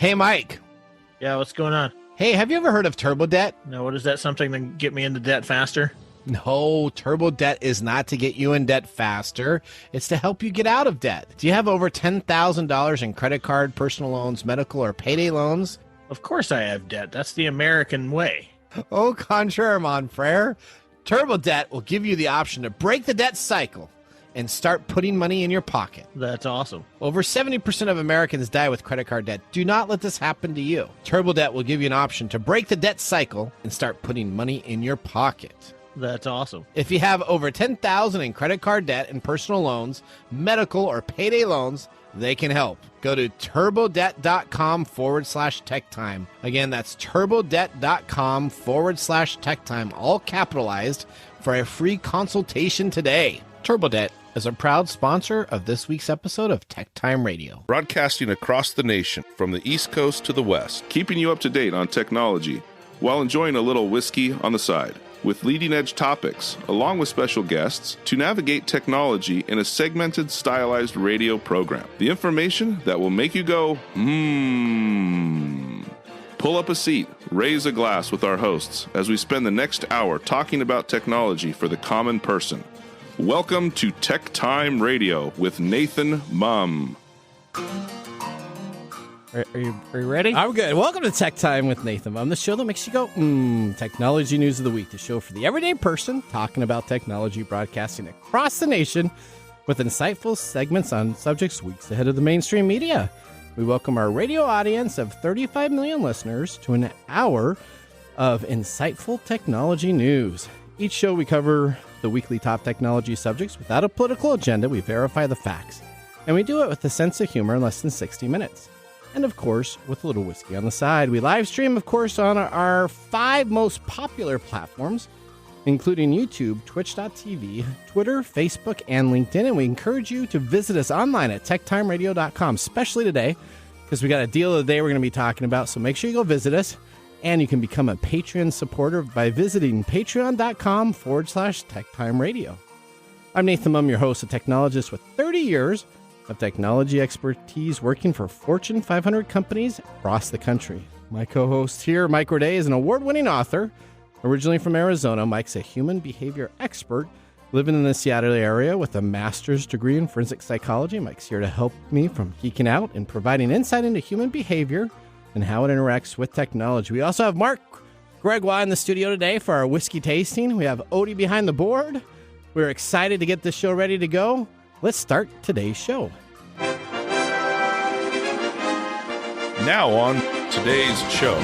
Hey, Mike. Yeah, what's going on? Hey, have you ever heard of turbo debt? No, what is that? Something to get me into debt faster? No, turbo debt is not to get you in debt faster. It's to help you get out of debt. Do you have over $10,000 in credit card, personal loans, medical, or payday loans? Of course I have debt. That's the American way. Au contraire, mon frere. Turbo debt will give you the option to break the debt cycle and start putting money in your pocket. That's awesome. Over 70% of Americans die with credit card debt. Do not let this happen to you. Turbo debt will give you an option to break the debt cycle and start putting money in your pocket. That's awesome. If you have over $10,000 in credit card debt and personal loans, medical or payday loans, they can help. Go to turbodebt.com/TechTime. Again, that's turbodebt.com/TechTime, all capitalized, for a free consultation today. TurboDebt is a proud sponsor of this week's episode of TechTime Radio. Broadcasting across the nation from the East Coast to the West, keeping you up to date on technology while enjoying a little whiskey on the side, with leading-edge topics, along with special guests, to navigate technology in a segmented, stylized radio program. The information that will make you go, Pull up a seat, raise a glass with our hosts as we spend the next hour talking about technology for the common person. Welcome to Tech Time Radio with Nathan Mumm. Are you ready? I'm good. Welcome to Tech Time with Nathan Mumm, the show that makes you go, Technology News of the Week, the show for the everyday person talking about technology, broadcasting across the nation with insightful segments on subjects weeks ahead of the mainstream media. We welcome our radio audience of 35 million listeners to an hour of insightful technology news. Each show we cover the weekly top technology subjects without a political agenda. We verify the facts, and we do it with a sense of humor in less than 60 minutes. And of course, with a little whiskey on the side. We live stream, of course, on our 5 most popular platforms, including YouTube, Twitch.tv, Twitter, Facebook, and LinkedIn. And we encourage you to visit us online at techtimeradio.com, especially today, because we got a deal of the day we're going to be talking about. So make sure you go visit us. And you can become a Patreon supporter by visiting patreon.com/TechTimeRadio. I'm Nathan Mumm, your host, a technologist with 30 years of technology expertise working for Fortune 500 companies across the country. My co-host here, Mike Roday, is an award-winning author, originally from Arizona. Mike's a human behavior expert living in the Seattle area with a master's degree in forensic psychology. Mike's here to help me from geeking out and providing insight into human behavior and how it interacts with technology. We also have Marc Gregoire in the studio today for our whiskey tasting. We have Odie behind the board. We're excited to get this show ready to go. Let's start today's show. Now on today's show.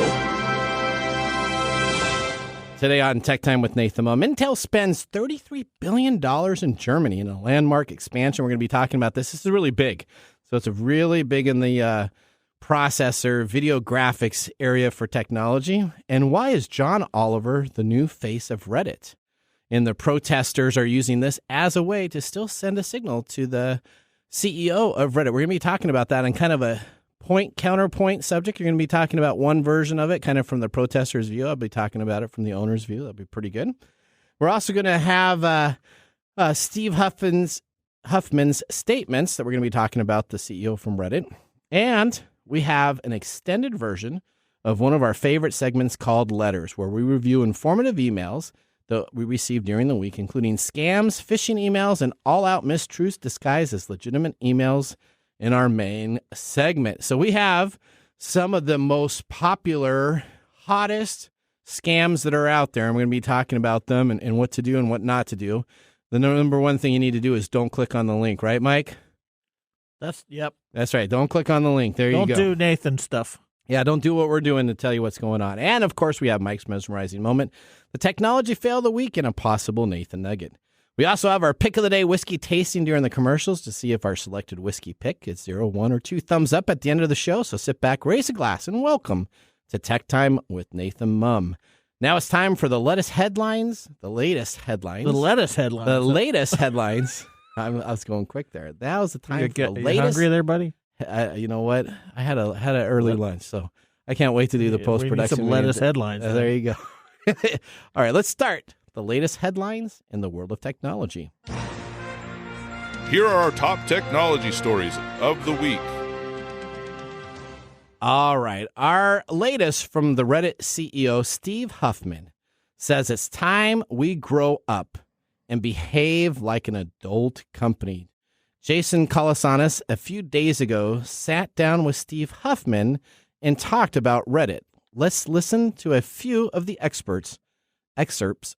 Today on Tech Time with Nathan Mumm, Intel spends $33 billion in Germany in a landmark expansion. We're going to be talking about this. This is really big. So it's really big in the processor, video graphics area for technology. And why is John Oliver the new face of Reddit? And the protesters are using this as a way to still send a signal to the CEO of Reddit. We're going to be talking about that on kind of a counterpoint subject. You're going to be talking about one version of it, kind of from the protesters' view. I'll be talking about it from the owner's view. That'll be pretty good. We're also going to have Steve Huffman's statements that we're going to be talking about, the CEO from Reddit. And we have an extended version of one of our favorite segments called Letters, where we review informative emails that we received during the week, including scams, phishing emails, and all-out mistruths disguised as legitimate emails in our main segment. So we have some of the most popular, hottest scams that are out there, and we're going to be talking about them and what to do and what not to do. The number one thing you need to do is don't click on the link, right, Mike? Yep. That's right. Don't click on the link. There you go. Don't do Nathan stuff. Yeah, don't do what we're doing to tell you what's going on. And, of course, we have Mike's Mesmerizing Moment, the technology fail of the week, and a possible Nathan Nugget. We also have our pick of the day whiskey tasting during the commercials to see if our selected whiskey pick gets 0, 1, or 2 thumbs up at the end of the show. So sit back, raise a glass, and welcome to Tech Time with Nathan Mumm. Now it's time for the latest headlines. The latest headlines. I was going quick there. That was the time for the latest. You hungry there, buddy? You know what? I had an early lunch, so I can't wait to do the post-production. We need some latest headlines. There you go. All right, let's start the latest headlines in the world of technology. Here are our top technology stories of the week. All right. Our latest from the Reddit CEO Steve Huffman says it's time we grow up and behave like an adult company. Jason Calasanis a few days ago sat down with Steve Huffman and talked about Reddit. Let's listen to a few of the excerpts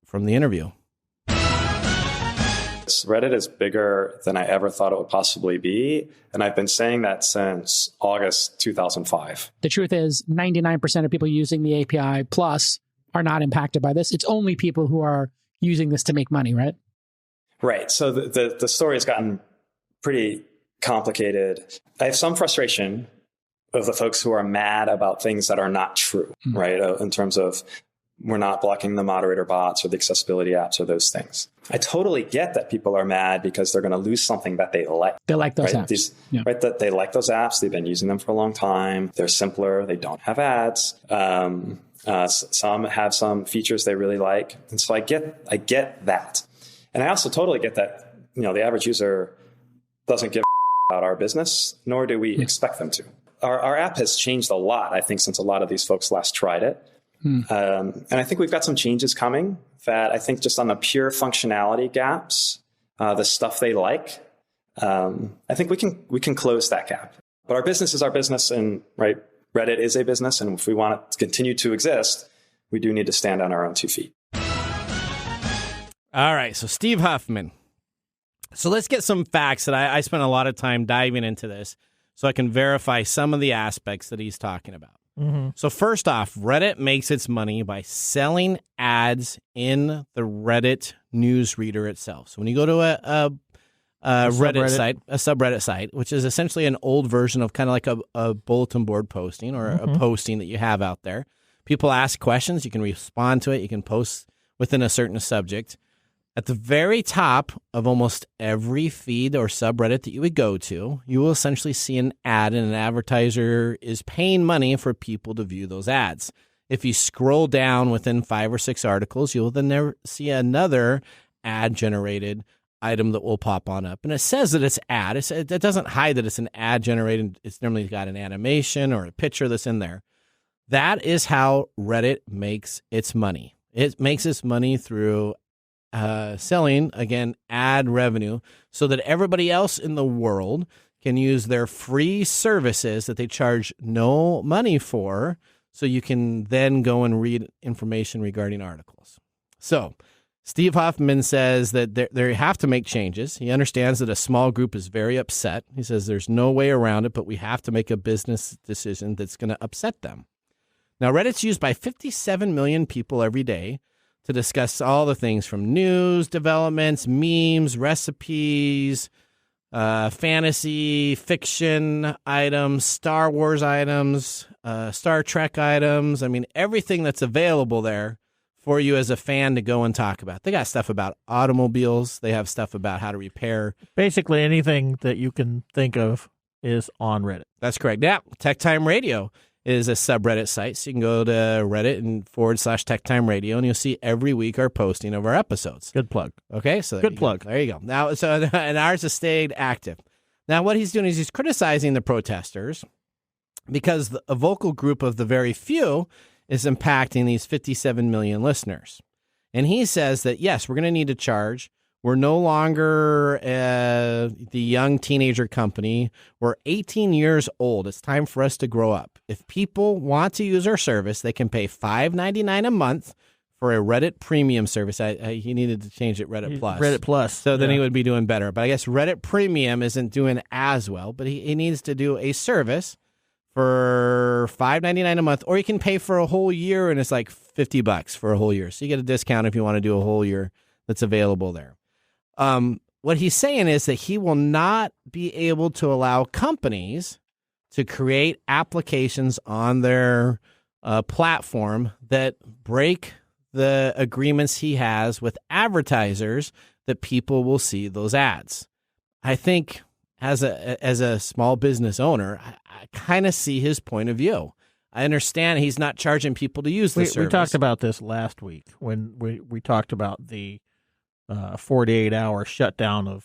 from the interview. Reddit is bigger than I ever thought it would possibly be. And I've been saying that since August 2005. The truth is 99% of people using the API Plus are not impacted by this. It's only people who are using this to make money, right? Right. So the story has gotten pretty complicated. I have some frustration of the folks who are mad about things that are not true, right? In terms of we're not blocking the moderator bots or the accessibility apps or those things. I totally get that people are mad because they're going to lose something that they like. They like those right? apps. Right? That they like those apps. They've been using them for a long time. They're simpler. They don't have ads. Some have some features they really like. And so I get that. And I also totally get that, the average user doesn't give about our business, nor do we expect them to. Our app has changed a lot, I think, since a lot of these folks last tried it. And I think we've got some changes coming that I think just on the pure functionality gaps, the stuff they like, I think we can close that gap. But our business is our business, and right, Reddit is a business, and if we want it to continue to exist, we do need to stand on our own 2 feet. All right, so Steve Huffman. So let's get some facts that I spent a lot of time diving into this so I can verify some of the aspects that he's talking about. Mm-hmm. So first off, Reddit makes its money by selling ads in the Reddit newsreader itself. So when you go to a Reddit site, a subreddit site, which is essentially an old version of kind of like a bulletin board posting or a posting that you have out there, people ask questions, you can respond to it, you can post within a certain subject. At the very top of almost every feed or subreddit that you would go to, you will essentially see an ad, and an advertiser is paying money for people to view those ads. If you scroll down within 5 or 6 articles, you'll then see another ad-generated item that will pop on up. And it says that it's ad. It doesn't hide that it's an ad-generated. It's normally got an animation or a picture that's in there. That is how Reddit makes its money. It makes its money through selling, again, ad revenue so that everybody else in the world can use their free services that they charge no money for, so you can then go and read information regarding articles. So Steve Huffman says that they have to make changes. He understands that a small group is very upset. He says there's no way around it, but we have to make a business decision that's going to upset them. Now, Reddit's used by 57 million people every day to discuss all the things from news, developments, memes, recipes, fantasy, fiction items, Star Wars items, Star Trek items. I mean, everything that's available there for you as a fan to go and talk about. They got stuff about automobiles. They have stuff about how to repair. Basically anything that you can think of is on Reddit. That's correct. Yeah, TechTime Radio is a subreddit site, so you can go to Reddit and /TechTime Radio, and you'll see every week our posting of our episodes. Good plug. Okay, so good plug. There you go. Now, and ours has stayed active. Now, what he's doing is he's criticizing the protesters because a vocal group of the very few is impacting these 57 million listeners. And he says that, yes, we're going to need to charge. We're no longer the young teenager company. We're 18 years old. It's time for us to grow up. If people want to use our service, they can pay $5.99 a month for a Reddit Premium service. He needed to change it Reddit Plus. Reddit Plus. So then he would be doing better. But I guess Reddit Premium isn't doing as well. But he needs to do a service for $5.99 a month, or you can pay for a whole year, and it's like $50 for a whole year. So you get a discount if you want to do a whole year that's available there. What he's saying is that he will not be able to allow companies to create applications on their platform that break the agreements he has with advertisers that people will see those ads. I think as a small business owner, I kind of see his point of view. I understand he's not charging people to use the service. We talked about this last week when we talked about the 48-hour shutdown of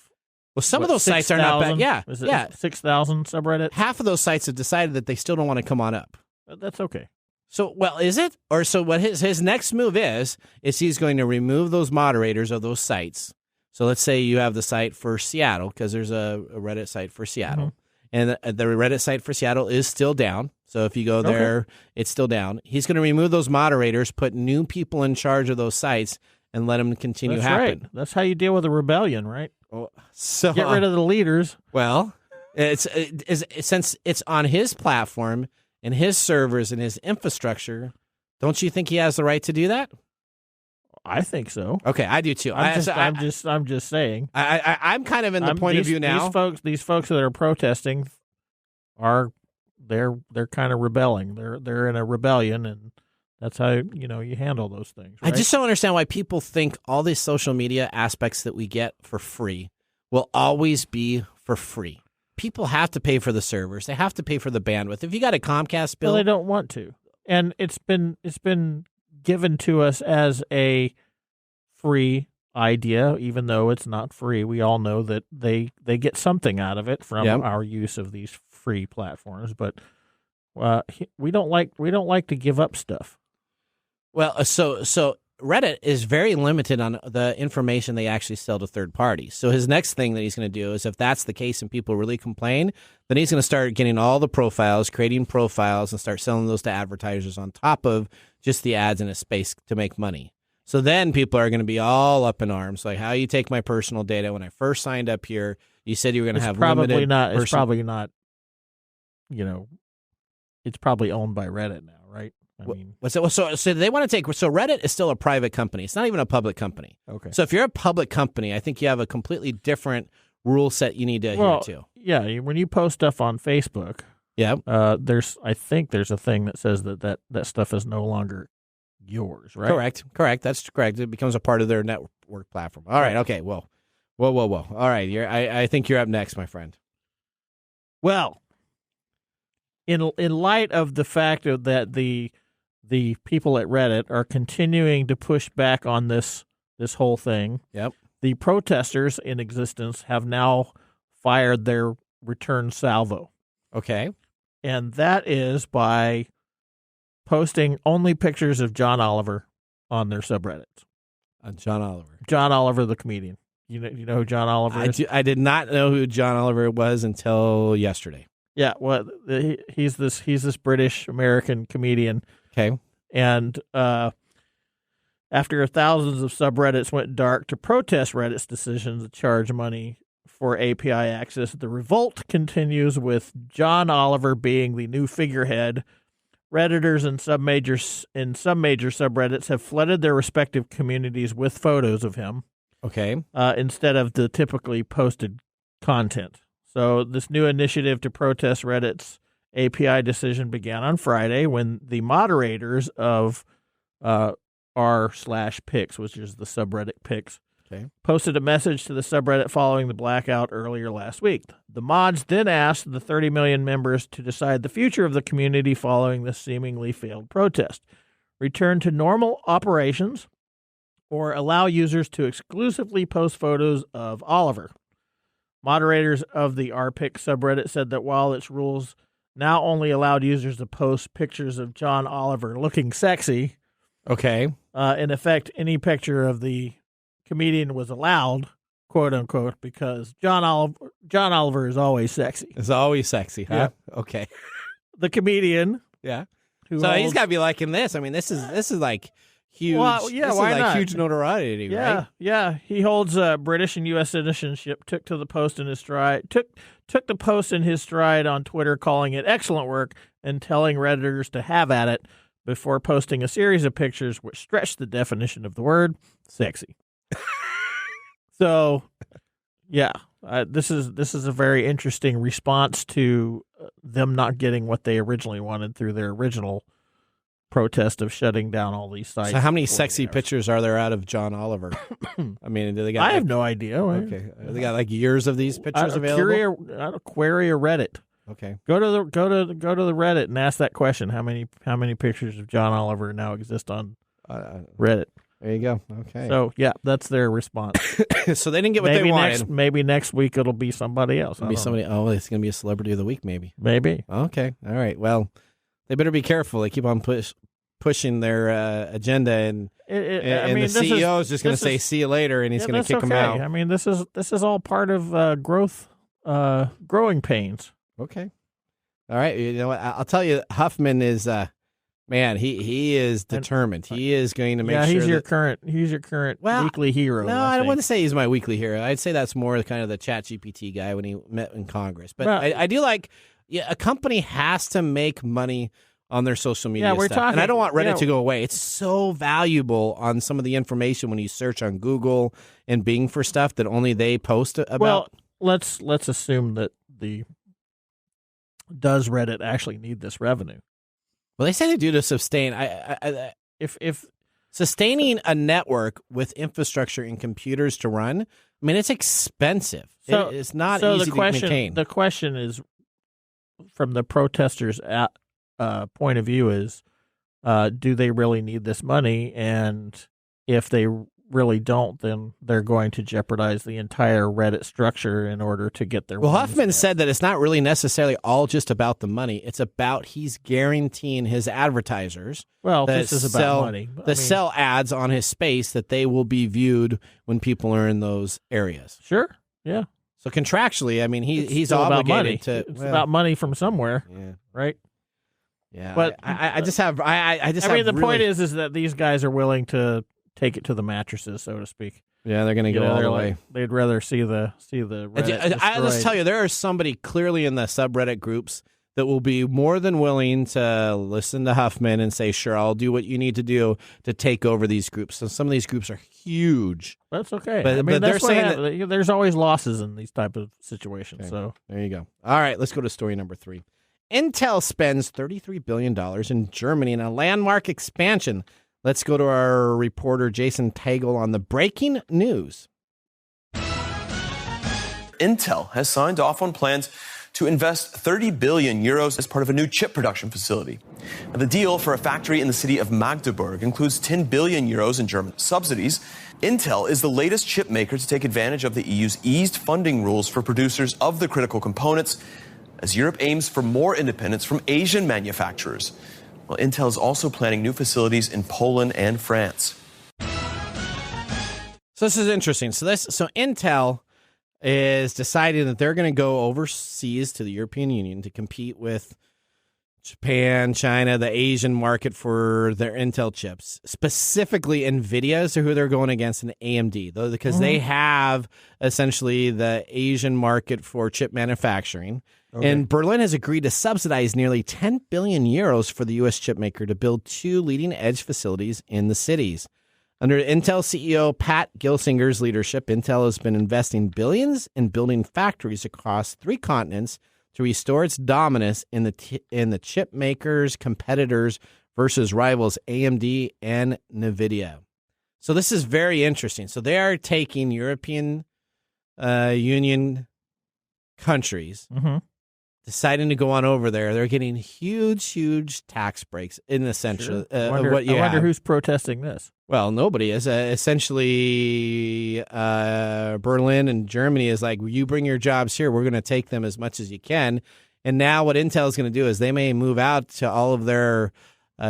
Well, some of those sites are not bad. Yeah, Is it 6,000 subreddits? Half of those sites have decided that they still don't want to come on up. That's okay. So, well, is it? Or so what his next move is he's going to remove those moderators of those sites. So let's say you have the site for Seattle, because there's a Reddit site for Seattle. And the Reddit site for Seattle is still down. So if you go there, it's still down. He's going to remove those moderators, put new people in charge of those sites, and let them continue happen. Right. That's how you deal with a rebellion, right? So get rid of the leaders. Well, since it's on his platform and his servers and his infrastructure, don't you think he has the right to do that? I think so. Okay, I do too. I'm just saying. I'm kind of in the point of view now. These folks that are protesting they're kind of rebelling. They're in a rebellion, and that's how you handle those things. Right? I just don't understand why people think all these social media aspects that we get for free will always be for free. People have to pay for the servers. They have to pay for the bandwidth. If you got a Comcast bill, well, they don't want to, and it's been given to us as a free idea, even though it's not free. We all know that they get something out of it from our use of these free platforms, but we don't like to give up stuff. Well, so Reddit is very limited on the information they actually sell to third parties. So his next thing that he's going to do is, if that's the case and people really complain, then he's going to start getting all the profiles, creating profiles, and start selling those to advertisers on top of just the ads in a space to make money. So then people are going to be all up in arms, like, how you take my personal data? When I first signed up here, you said you were going to have limited. It's probably not. It's probably owned by Reddit now, right? I mean, so they want to take. So Reddit is still a private company. It's not even a public company. Okay. So if you're a public company, I think you have a completely different rule set you need to adhere to. Yeah, when you post stuff on Facebook, I think there's a thing that says that stuff is no longer yours, right? Correct. That's correct. It becomes a part of their network platform. All right. Okay. Whoa. All right. I think you're up next, my friend. Well, in light of the fact that the people at Reddit are continuing to push back on this whole thing, the protesters in existence have now fired their return salvo. Okay. And that is by posting only pictures of John Oliver on their subreddits. John Oliver. John Oliver, the comedian. You know who John Oliver is? I did not know who John Oliver was until yesterday. Yeah, well, he's this British American comedian. Okay. And after thousands of subreddits went dark to protest Reddit's decision to charge money for API access, the revolt continues, with John Oliver being the new figurehead. Redditors and some major subreddits have flooded their respective communities with photos of him. Okay. Instead of the typically posted content. So this new initiative to protest Reddit's API decision began on Friday, when the moderators of r/pics, which is the subreddit pics, posted a message to the subreddit following the blackout earlier last week. The mods then asked the 30 million members to decide the future of the community following this seemingly failed protest. Return to normal operations, or allow users to exclusively post photos of Oliver. Moderators of the rpic subreddit said that while its rules now only allowed users to post pictures of John Oliver looking sexy, in effect, any picture of the comedian was allowed, quote unquote, because John Oliver is always sexy. It's always sexy, huh? Yeah. Okay. The comedian, he's got to be liking this. I mean, this is like huge. Well, yeah, this why is like not? Huge notoriety, right? Yeah. He holds British and U.S. citizenship. Took the post in his stride on Twitter, calling it excellent work and telling Redditors to have at it, before posting a series of pictures which stretched the definition of the word sexy. So, this is a very interesting response to them not getting what they originally wanted through their original protest of shutting down all these sites. So how many sexy pictures are there out of John Oliver? I mean, do they got? I have no idea. Okay, they got like years of these pictures available. Query a Reddit. Okay, go to the Reddit and ask that question. How many pictures of John Oliver now exist on Reddit? There you go. Okay. So, yeah, that's their response. So they didn't get what they wanted. Maybe next week it'll be somebody else. It'll be somebody. Oh, it's going to be a celebrity of the week, maybe. Maybe. Okay. All right. Well, they better be careful. They keep on pushing their agenda, and the CEO is just going to say, "See you later," and he's going to kick them out. I mean, this is all part of growing pains. Okay. All right. You know what? I'll tell you, Huffman is. Man, he is determined. He is going to make sure. He's your current weekly hero. No, I don't want to say he's my weekly hero. I'd say that's more kind of the ChatGPT guy when he met in Congress. But I do like a company has to make money on their social media stuff. And I don't want Reddit to go away. It's so valuable on some of the information when you search on Google and Bing for stuff that only they post about. Well, let's assume that does Reddit actually need this revenue? Well, they say they do to sustain. If sustaining a network with infrastructure and computers to run, I mean, it's expensive. So, it's not easy to maintain. The question is, from the protesters' point of view, is do they really need this money? And if they really don't, then they're going to jeopardize the entire Reddit structure in order to get their. Well, Huffman said that it's not really necessarily all just about the money. It's about he's guaranteeing his advertisers. Well, this is about money. Sell ads on his space that they will be viewed when people are in those areas. Sure. Yeah. So contractually, I mean, he's obligated to. It's about money from somewhere. Yeah. Right. Yeah. But the point is that these guys are willing to take it to the mattresses, so to speak. Yeah, they're going to go all the way. They'd rather see the Reddit I'll just tell you, there is somebody clearly in the subreddit groups that will be more than willing to listen to Huffman and say, sure, I'll do what you need to do to take over these groups. So some of these groups are huge. That's okay. But they're saying that there's always losses in these type of situations. Okay. So there you go. All right, let's go to story number 3. Intel spends $33 billion in Germany in a landmark expansion. Let's go to our reporter, Jason Tagle, on the breaking news. Intel has signed off on plans to invest 30 billion euros as part of a new chip production facility. Now, the deal for a factory in the city of Magdeburg includes 10 billion euros in German subsidies. Intel is the latest chip maker to take advantage of the EU's eased funding rules for producers of the critical components, as Europe aims for more independence from Asian manufacturers. Well, Intel is also planning new facilities in Poland and France. So this is interesting. So Intel is deciding that they're going to go overseas to the European Union to compete with Japan, China, the Asian market for their Intel chips. Specifically, NVIDIA is who they're going against, and AMD, though, because they have essentially the Asian market for chip manufacturing. Okay. And Berlin has agreed to subsidize nearly 10 billion euros for the U.S. chipmaker to build 2 leading-edge facilities in the cities. Under Intel CEO Pat Gelsinger's leadership, Intel has been investing billions in building factories across 3 continents to restore its dominance in the chip makers' competitors versus rivals AMD and NVIDIA. So this is very interesting. So they are taking European Union countries, deciding to go on over there. They're getting huge tax breaks in the sense of what you have. I wonder who's protesting this. Well, nobody is. Essentially, Berlin and Germany is like, you bring your jobs here, we're going to take them as much as you can. And now what Intel is going to do is they may move out to all of their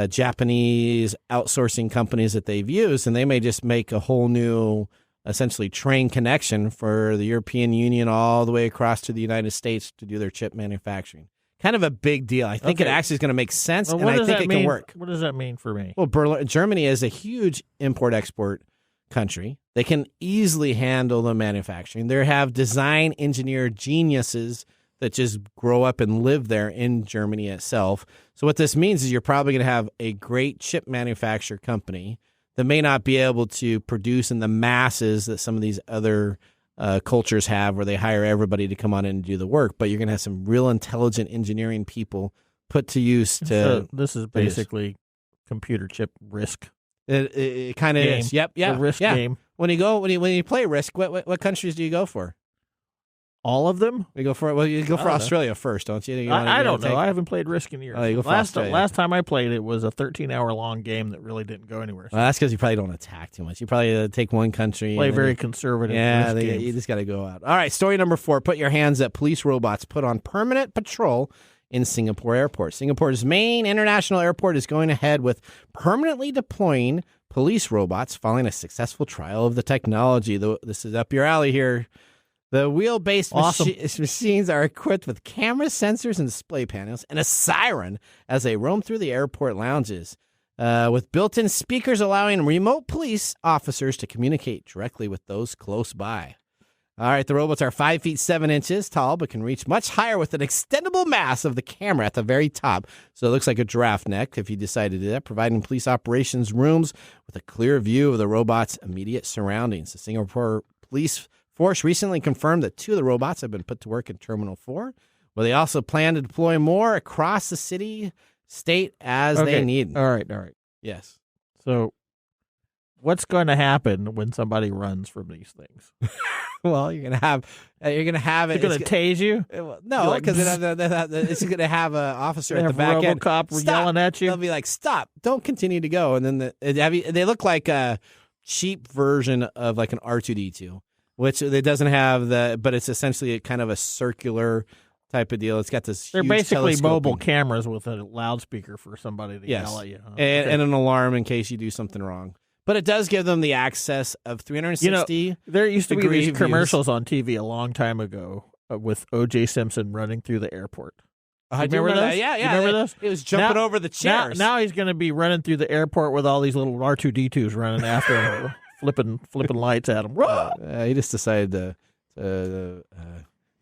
Japanese outsourcing companies that they've used, and they may just make a whole new, essentially, train connection for the European Union all the way across to the United States to do their chip manufacturing. Kind of a big deal. I think it actually is going to make sense, and I think it can work. What does that mean for me? Well, Germany is a huge import-export country. They can easily handle the manufacturing. They have design engineer geniuses that just grow up and live there in Germany itself. So what this means is you're probably going to have a great chip manufacturer company that may not be able to produce in the masses that some of these other cultures have, where they hire everybody to come on in and do the work, but you're going to have some real intelligent engineering people put to use to. So this is basically computer chip Risk. It kind of is. Yep. Yeah. The Risk game. When you play Risk, what countries do you go for? All of them? You go for Australia first, don't you? I don't know. I haven't played Risk in years. Oh, you go for last time I played it was a 13-hour-long game that really didn't go anywhere. Well, that's because you probably don't attack too much. You probably take one country. Play very conservative. Yeah, you just got to go out. All right, story number 4. Put your hands at police robots put on permanent patrol in Singapore Airport. Singapore's main international airport is going ahead with permanently deploying police robots following a successful trial of the technology. This is up your alley here. The wheel-based machines are equipped with camera sensors and display panels and a siren as they roam through the airport lounges, with built-in speakers allowing remote police officers to communicate directly with those close by. All right, the robots are 5 feet 7 inches tall, but can reach much higher with an extendable mass of the camera at the very top. So it looks like a giraffe neck if you decide to do that, providing police operations rooms with a clear view of the robot's immediate surroundings. The Singapore Police Force recently confirmed that 2 of the robots have been put to work in Terminal 4, where they also plan to deploy more across the state as they need. All right. Yes. So what's going to happen when somebody runs from these things? Well, you're gonna have it. They're going to tase you? No, because it's going to have an officer at the back end. RoboCop yelling at you. They'll be like, "Stop! Don't continue to go." And then they look like a cheap version of like an R2D2, which it doesn't have but it's essentially kind of a circular type of deal. It's got this. They're huge basically mobile cameras with a loudspeaker for somebody to yell at you, and an alarm in case you do something wrong. But it does give them the access of 360. There used to be these commercials on TV a long time ago with O.J. Simpson running through the airport. I remember that. Yeah. You remember those? It was jumping over the chairs. Now he's going to be running through the airport with all these little R2D2s running after him, flipping lights at him. He just decided to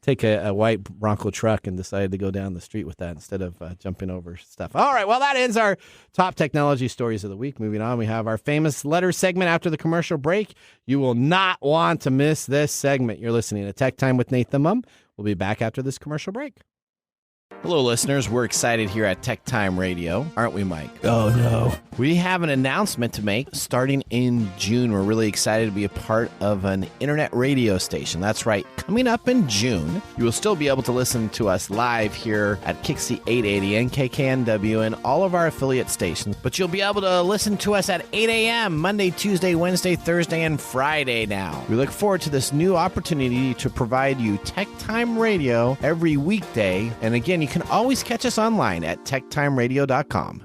take a white Bronco truck and decided to go down the street with that instead of jumping over stuff. All right, well, that ends our top technology stories of the week. Moving on, we have our famous letter segment after the commercial break. You will not want to miss this segment. You're listening to Tech Time with Nathan Mumm. We'll be back after this commercial break. Hello, listeners. We're excited here at Tech Time Radio, aren't we, Mike? Oh, no. We have an announcement to make starting in June. We're really excited to be a part of an internet radio station. That's right. Coming up in June, you will still be able to listen to us live here at Kixie 880 and KKNW and all of our affiliate stations. But you'll be able to listen to us at 8 a.m. Monday, Tuesday, Wednesday, Thursday, and Friday now. We look forward to this new opportunity to provide you Tech Time Radio every weekday. And again, you can always catch us online at techtimeradio.com.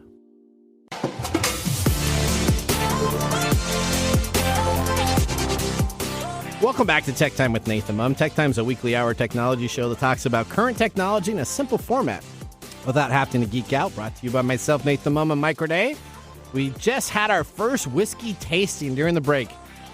Welcome back to Tech Time with Nathan Mumm. Tech Time is a weekly hour technology show that talks about current technology in a simple format without having to geek out. Brought to you by myself, Nathan Mumm, and Mike Day. We just had our first whiskey tasting during the break.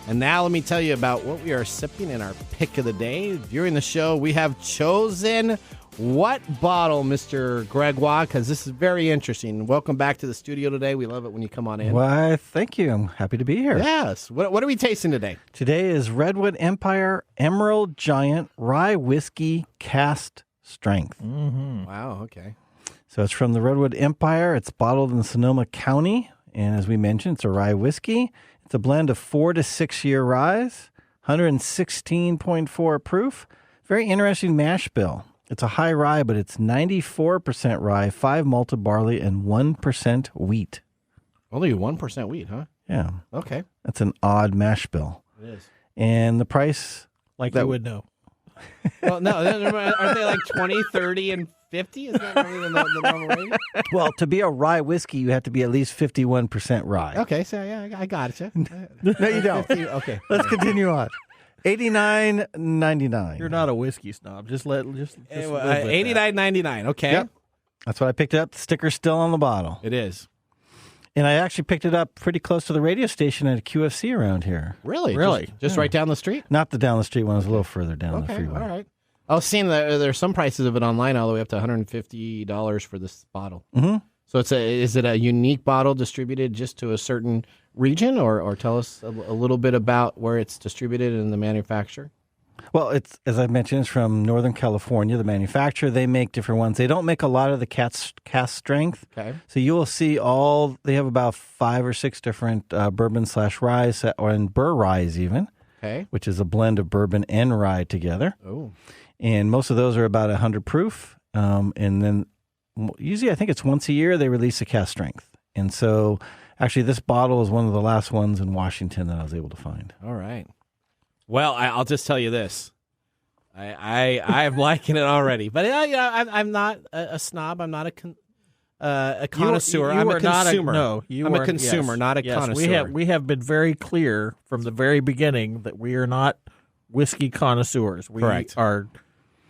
And now let me tell you about what we are sipping in our pick of the day. During the show, we have chosen what bottle, Mr. Gregoire, because this is very interesting. Welcome back to the studio today. We love it when you come on in. Why, thank you. I'm happy to be here. Yes. What are we tasting today? Today is Redwood Empire Emerald Giant Rye Whiskey Cast Strength. Mm-hmm. Wow, okay. So it's from the Redwood Empire. It's bottled in Sonoma County. And as we mentioned, it's a rye whiskey. It's a blend of 4 to 6 year ryes, 116.4 proof. Very interesting mash bill. It's a high rye, but it's 94% rye, 5 malted barley, and 1% wheat. Only 1% wheat, huh? Yeah. Okay. That's an odd mash bill. It is. And the price... Like you would know. Well, no, aren't they like 20, 30, and 50? Is that really the normal rate? Well, to be a rye whiskey, you have to be at least 51% rye. Okay, so yeah, I got it. No, you don't. 50, okay. Let's continue on. $89.99. You're not a whiskey snob. Just $89.99. Okay. Yep. That's what I picked it up. The sticker's still on the bottle. It is. And I actually picked it up pretty close to the radio station at a QFC around here. Really? Really? Just right down the street? Not the down the street one. It was a little further down the freeway. All right. I was seeing that there's some prices of it online all the way up to $150 for this bottle. Mm-hmm. So is it a unique bottle distributed just to a certain region, or tell us a little bit about where it's distributed and the manufacturer? Well, it's, as I mentioned, it's from Northern California, the manufacturer. They make different ones. They don't make a lot of the cast strength. Okay. So you will see they have about 5 or 6 different bourbon/ryes, and burr ryes even. Okay. Which is a blend of bourbon and rye together. Oh. And most of those are about 100 proof. And then usually I think it's once a year they release a cast strength. And so actually this bottle is one of the last ones in Washington that I was able to find. All right. Well, I'll just tell you this. I'm liking it already. But I'm not a snob. I'm not a connoisseur. I'm a consumer. I'm a consumer, not a connoisseur. We have been very clear from the very beginning that we are not whiskey connoisseurs. We Correct. are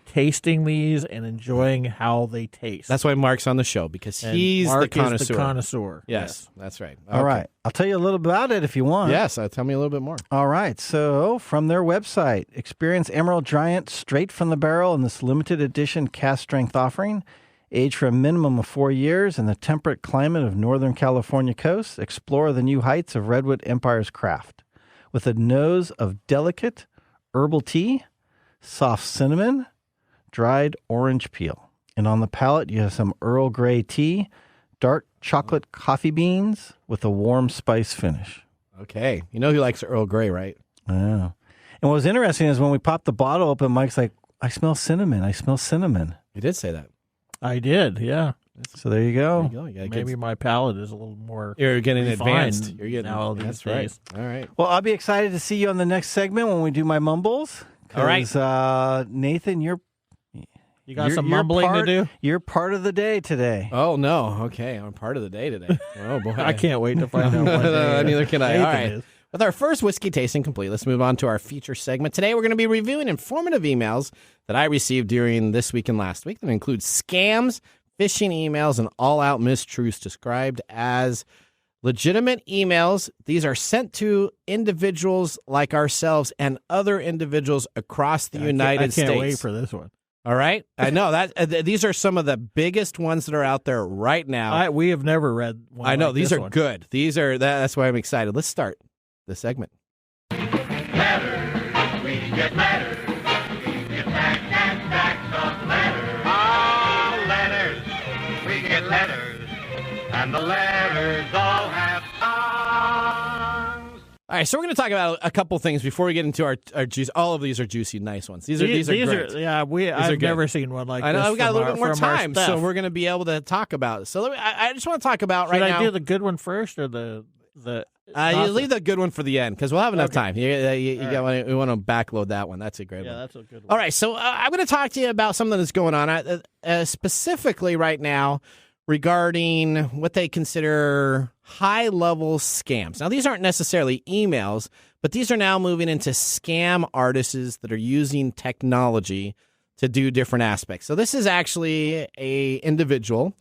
tasting these and enjoying how they taste. That's why Marc's on the show, because he's Marc the connoisseur. Is the connoisseur. Yes, that's right. All right. I'll tell you a little about it if you want. Yes, tell me a little bit more. All right. So from their website, experience Emerald Giant straight from the barrel in this limited edition cast strength offering. Aged for a minimum of 4 years in the temperate climate of Northern California coast, explore the new heights of Redwood Empire's craft. With a nose of delicate herbal tea, soft cinnamon, dried orange peel. And on the palate, you have some Earl Grey tea, dark chocolate coffee beans with a warm spice finish. Okay. You know who likes Earl Grey, right? Yeah. And what was interesting is when we popped the bottle open, Mike's like, I smell cinnamon. I smell cinnamon. You did say that. I did, yeah. So there you go. Maybe my palate is a little more. You're getting refined advanced. You're getting now these that's days. right. All right. Well, I'll be excited to see you on the next segment when we do my mumbles. All right. Nathan, You got some mumbling to do? You're part of the day today. Oh, no. Okay. I'm part of the day today. Oh, boy. I can't wait to find out what day Neither can I. Nathan All right. is. With our first whiskey tasting complete, let's move on to our feature segment. Today, we're going to be reviewing informative emails that I received during this week and last week that include scams, phishing emails, and all-out mistruths described as legitimate emails. These are sent to individuals like ourselves and other individuals across the United States. I can't wait for this one. All right? I know that these are some of the biggest ones that are out there right now. We have never read one. I know like these this are one. good. These are that's why I'm excited. Let's start the segment. Letters, we get letters. We get back and back of letters. Oh, letters, we get letters. And the letters all have songs. All right, so we're going to talk about a couple things before we get into our juice. All of these are juicy, nice ones. These are great. I've never seen one like I this. know, we got a little bit more time, so so we're going to be able to talk about it. So I just want to talk about Should right I now. do the good one first or the you leave the good one for the end because we'll have enough time. You want to backload that one. That's a great one. Yeah, that's a good one. All right, so I'm going to talk to you about something that's going on specifically right now regarding what they consider high-level scams. Now, these aren't necessarily emails, but these are now moving into scam artists that are using technology to do different aspects. So this is actually a individual.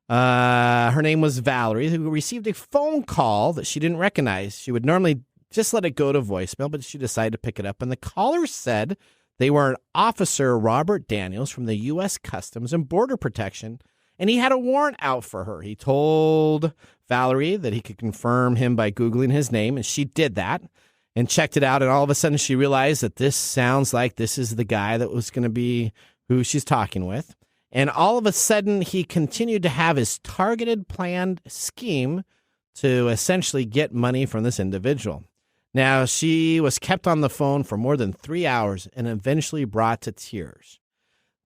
Her name was Valerie, who received a phone call that she didn't recognize. She would normally just let it go to voicemail, but she decided to pick it up. And the caller said they were an officer, Robert Daniels, from the U.S. Customs and Border Protection, and he had a warrant out for her. He told Valerie that he could confirm him by Googling his name, and she did that and checked it out. And all of a sudden she realized that this sounds like this is the guy that was going to be who she's talking with. And all of a sudden, he continued to have his targeted planned scheme to essentially get money from this individual. Now, she was kept on the phone for more than 3 hours and eventually brought to tears.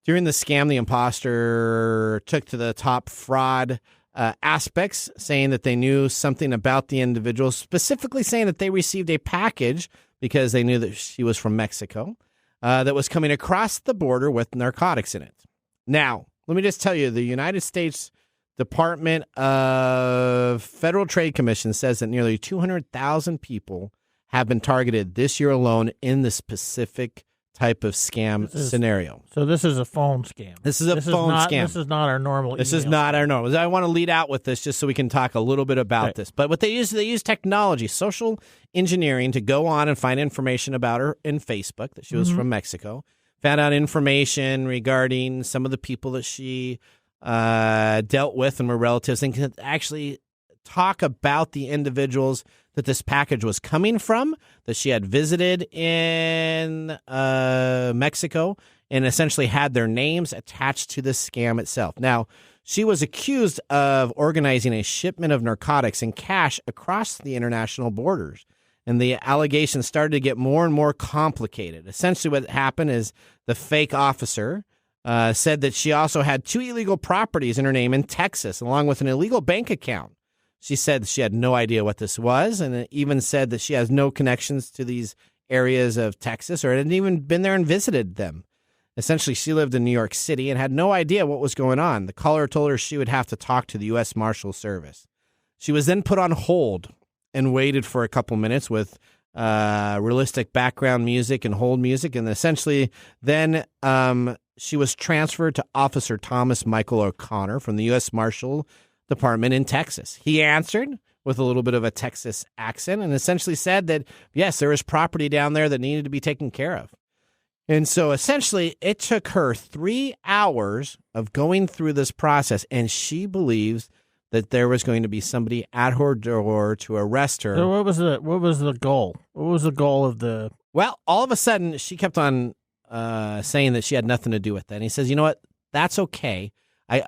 During the scam, the imposter took to the top fraud aspects, saying that they knew something about the individual, specifically saying that they received a package because they knew that she was from Mexico that was coming across the border with narcotics in it. Now, let me just tell you, the United States Department of Federal Trade Commission says that nearly 200,000 people have been targeted this year alone in the specific type of scam scenario. So this is a phone scam. This is a phone scam. This is not our normal. This is not our normal. I want to lead out with this just so we can talk a little bit about this. But what they use technology, social engineering, to go on and find information about her in Facebook that she was from Mexico. Found out information regarding some of the people that she dealt with and were relatives, and could actually talk about the individuals that this package was coming from, that she had visited in Mexico, and essentially had their names attached to the scam itself. Now, she was accused of organizing a shipment of narcotics and cash across the international borders. And the allegations started to get more and more complicated. Essentially what happened is the fake officer said that she also had 2 illegal properties in her name in Texas, along with an illegal bank account. She said she had no idea what this was, and it even said that she has no connections to these areas of Texas or hadn't even been there and visited them. Essentially, she lived in New York City and had no idea what was going on. The caller told her she would have to talk to the U.S. Marshal Service. She was then put on hold and waited for a couple minutes with realistic background music and hold music, and essentially then she was transferred to Officer Thomas Michael O'Connor from the U.S. Marshal Department in Texas. He answered with a little bit of a Texas accent and essentially said that, yes, there was property down there that needed to be taken care of. And so essentially it took her 3 hours of going through this process, and she believes that there was going to be somebody at her door to arrest her. So what was the goal? What was the goal of the... Well, all of a sudden she kept on saying that she had nothing to do with that. And he says, you know what? That's okay. I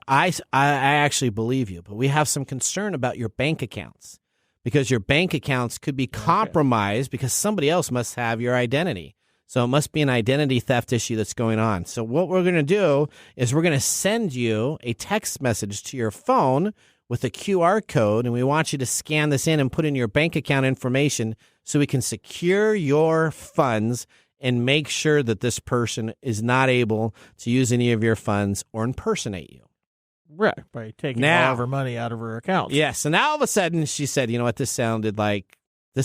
actually believe you, but we have some concern about your bank accounts because your bank accounts could be compromised because somebody else must have your identity. So it must be an identity theft issue that's going on. So what we're going to do is we're going to send you a text message to your phone with a QR code, and we want you to scan this in and put in your bank account information so we can secure your funds and make sure that this person is not able to use any of your funds or impersonate you. Right, by taking all of her money out of her account. Yes, and now all of a sudden she said, you know what, this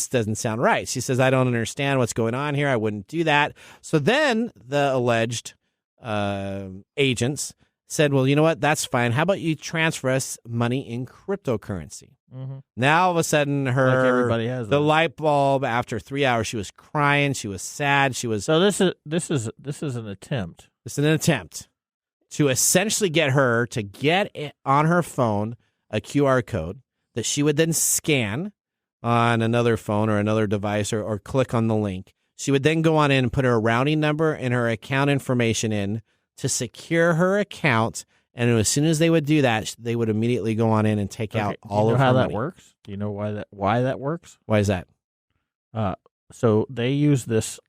doesn't sound right. She says, I don't understand what's going on here. I wouldn't do that. So then the alleged agents said, well, you know what, that's fine. How about you transfer us money in cryptocurrency? Mm-hmm. Now all of a sudden everybody has the light bulb after 3 hours, she was crying, she was sad, she was... So this is an attempt. It's an attempt to essentially get her to get on her phone a QR code that she would then scan on another phone or another device or click on the link. She would then go on in and put her routing number and her account information in to secure her account. And as soon as they would do that, they would immediately go on in and take out all of her money. Do you know how that works? Do you know why that works? Why is that? So they use this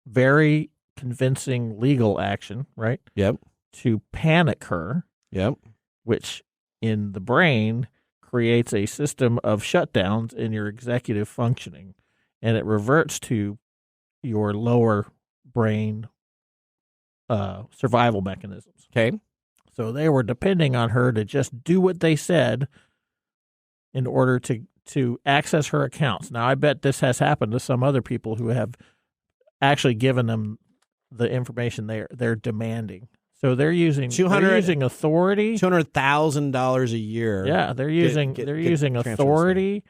very convincing legal action, right? Yep. To panic her. Yep. Which in the brain creates a system of shutdowns in your executive functioning, and it reverts to your lower brain survival mechanisms. Okay. So they were depending on her to just do what they said in order to access her accounts. Now, I bet this has happened to some other people who have actually given them the information they're demanding. So they're using authority, $200,000 a year. Yeah, they're using authority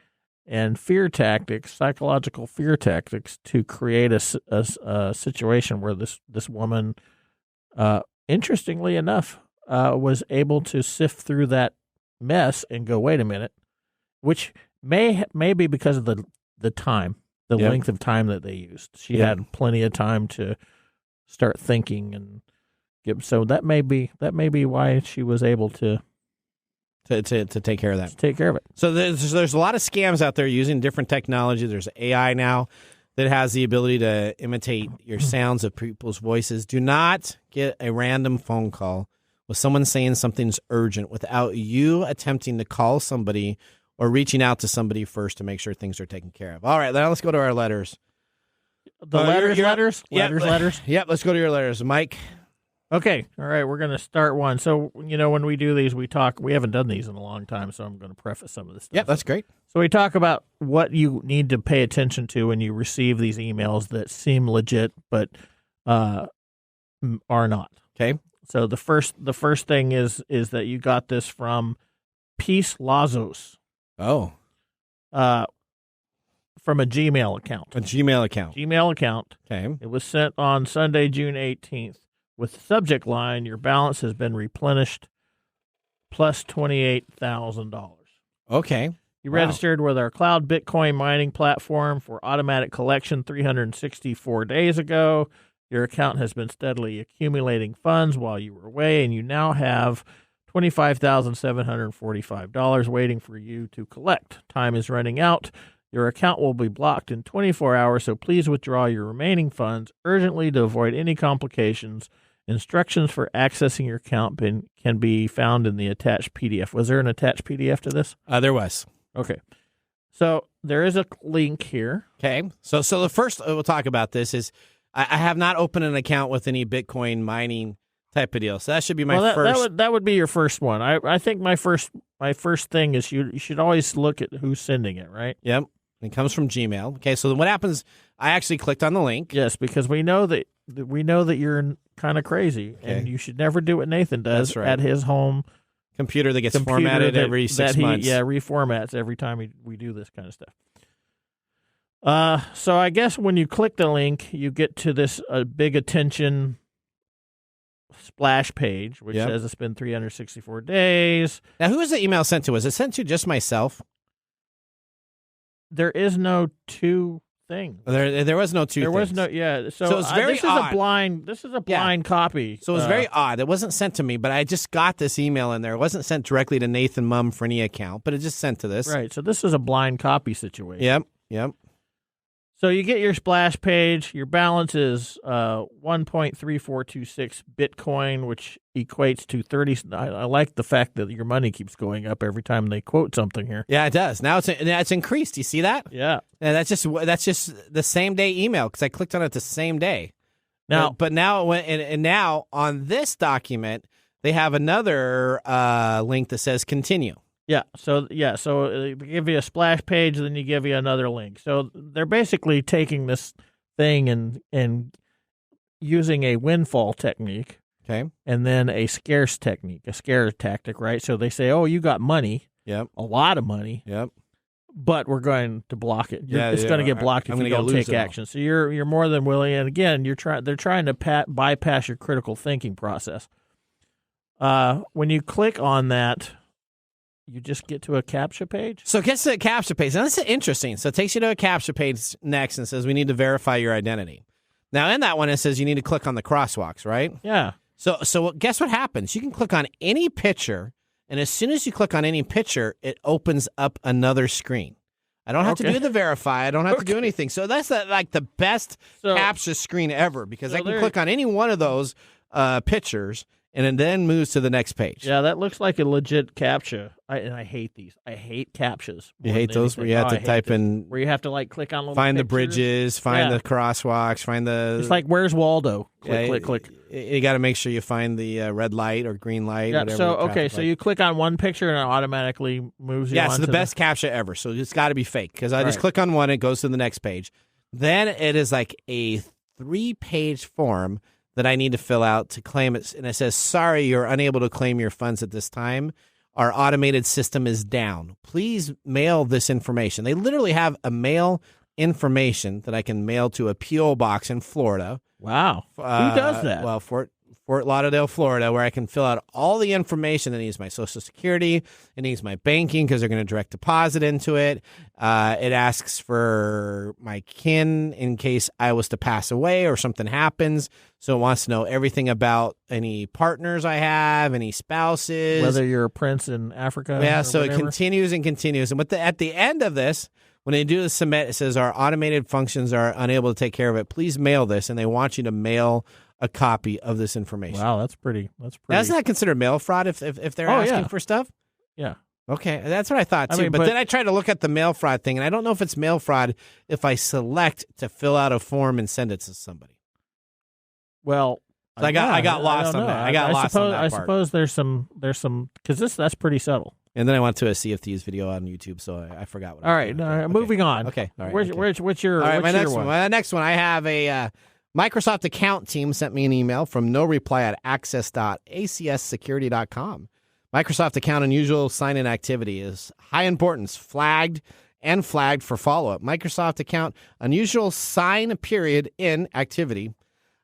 and fear tactics, psychological fear tactics, to create a situation where this woman, interestingly enough, was able to sift through that mess and go, wait a minute, which may be because of the time, the length of time that they used. She had plenty of time to start thinking and. So that may be why she was able to take care of that. Take care of it. So there's a lot of scams out there using different technology. There's AI now that has the ability to imitate your sounds of people's voices. Do not get a random phone call with someone saying something's urgent without you attempting to call somebody or reaching out to somebody first to make sure things are taken care of. All right, now let's go to our letters. Letters. Yep, let's go to your letters, Mike. Okay. All right. We're going to start one. So, when we do these, we haven't done these in a long time, so I'm going to preface some of this stuff. Yeah, that's great. So we talk about what you need to pay attention to when you receive these emails that seem legit, but are not. Okay. So the first thing is that you got this from Peace Lazos. Oh. From a Gmail account. Gmail account. Okay. It was sent on Sunday, June 18th. With the subject line, your balance has been replenished, plus $28,000. Okay. You registered with our cloud Bitcoin mining platform for automatic collection 364 days ago. Your account has been steadily accumulating funds while you were away, and you now have $25,745 waiting for you to collect. Time is running out. Your account will be blocked in 24 hours, so please withdraw your remaining funds urgently to avoid any complications. Instructions for accessing your account can be found in the attached PDF. Was there an attached PDF to this? There was. Okay. So there is a link here. Okay. So the first we'll talk about this is I have not opened an account with any Bitcoin mining type of deal. So that should be my first. That would be your first one. I think my first thing is you should always look at who's sending it, right? Yep. It comes from Gmail. Okay. So what happens? I actually clicked on the link. Yes, because we know that you're kind of crazy, and you should never do what Nathan does at his home computer that gets formatted every 6 months. Reformats every time we do this kind of stuff. So I guess when you click the link, you get to this big attention splash page, which says it's been 364 days. Now, who was the email sent to? Was it sent to just myself? There is no two things. There was no two. There was no. Yeah. So it's very odd. This is a blind copy. So it was very odd. It wasn't sent to me, but I just got this email in there. It wasn't sent directly to Nathan Mumm for any account, but it just sent to this. Right. So this is a blind copy situation. Yep. So you get your splash page. Your balance is 1.3426 Bitcoin, which equates to 30. I like the fact that your money keeps going up every time they quote something here. Yeah, it does. Now it's increased. You see that? Yeah. And that's just the same day email because I clicked on it the same day. Now, but now and now on this document they have another link that says continue. Yeah. So they give you a splash page, then you give you another link. So they're basically taking this thing and using a windfall technique, okay, and then a scarce technique, a scare tactic, right? So they say, "Oh, you got money, a lot of money, but we're going to block it. It's going to get blocked if you don't take action." So you're more than willing, and again, they're trying to bypass your critical thinking process. When you click on that, you just get to a CAPTCHA page? So it gets to a CAPTCHA page. Now, this is interesting. So it takes you to a CAPTCHA page next and says, we need to verify your identity. Now, in that one, it says you need to click on the crosswalks, right? Yeah. So guess what happens? You can click on any picture, and as soon as you click on any picture, it opens up another screen. I don't have to do the verify. I don't have to do anything. So that's like the best CAPTCHA screen ever because I can click on any one of those pictures, and it then moves to the next page. Yeah, that looks like a legit CAPTCHA. I hate these. I hate CAPTCHAs. You hate those where you have to type in... Where you have to, click on little find pictures. The bridges, find the crosswalks, find the... It's like, where's Waldo? Click. You got to make sure you find the red light or green light, whatever. So you click on one picture and it automatically moves you on. Yeah, it's the best CAPTCHA ever, so it's got to be fake because I just click on one, it goes to the next page. Then it is like a 3-page form that I need to fill out to claim it. And it says, sorry, you're unable to claim your funds at this time. Our automated system is down. Please mail this information. They literally have a mail information that I can mail to a P.O. box in Florida. Wow. Who does that? Well, Fort Lauderdale, Florida, where I can fill out all the information. It needs my Social Security. It needs my banking because they're going to direct deposit into it. It asks for my kin in case I was to pass away or something happens. So it wants to know everything about any partners I have, any spouses. Whether you're a prince in Africa. Yeah, so whatever. It continues and continues. And at the end of this, when they do the submit, it says our automated functions are unable to take care of it. Please mail this. And they want you to mail a copy of this information. Wow, that's pretty. Now, isn't that considered mail fraud if they're asking for stuff? Yeah. Okay, that's what I thought too. But then I tried to look at the mail fraud thing, and I don't know if it's mail fraud if I select to fill out a form and send it to somebody. Well, I got lost on that. I got lost on that part. I suppose there's some because that's pretty subtle. And then I went to a Sea of Thieves video on YouTube, so I forgot what. All right, moving on. Okay, all right. What's your my next one? I have a Microsoft account team sent me an email from no reply at access.acssecurity.com. Microsoft account unusual sign-in activity is high importance, flagged for follow-up. Microsoft account unusual sign period in activity.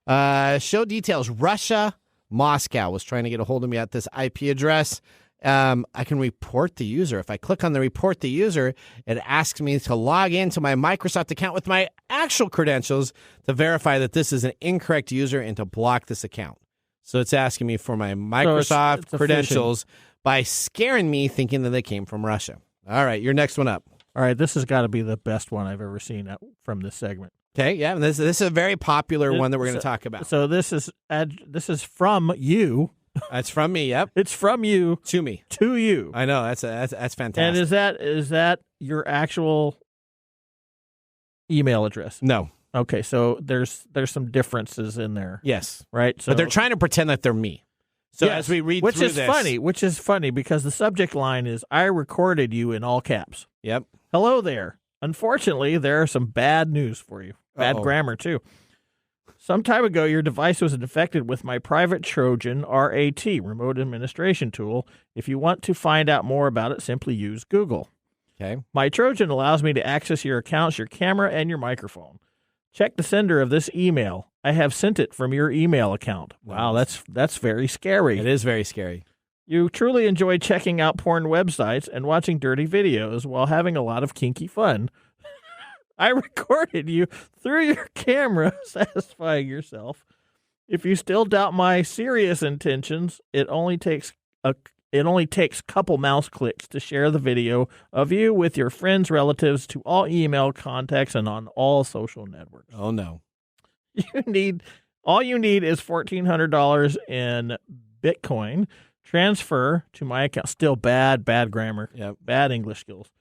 Show details. Russia, Moscow was trying to get a hold of me at this IP address. I can report the user. If I click on the report the user, it asks me to log into my Microsoft account with my actual credentials to verify that this is an incorrect user and to block this account. So it's asking me for my Microsoft credentials by scaring me thinking that they came from Russia. All right, your next one up. All right, this has got to be the best one I've ever seen from this segment. Okay, yeah, this is a very popular one that we're going to talk about. So this is from you. That's from me. Yep, it's from you to me, to you. I know that's fantastic. And is that your actual email address? No. Okay, so there's some differences in there. Yes, right. So, but they're trying to pretend that they're me. So yes, as we read which through is this, funny, because the subject line is "I recorded you" in all caps. Yep. Hello there. Unfortunately, there are some bad news for you. Bad grammar, too. Some time ago, your device was infected with my private Trojan RAT, remote administration tool. If you want to find out more about it, simply use Google. Okay. My Trojan allows me to access your accounts, your camera, and your microphone. Check the sender of this email. I have sent it from your email account. Wow, that's very scary. It is very scary. You truly enjoy checking out porn websites and watching dirty videos while having a lot of kinky fun. I recorded you through your camera, satisfying yourself. If you still doubt my serious intentions, it only takes a couple mouse clicks to share the video of you with your friends, relatives, to all email contacts and on all social networks. Oh no! All you need is $1,400 in Bitcoin. Transfer to my account. Still bad grammar. Yep. Bad English skills.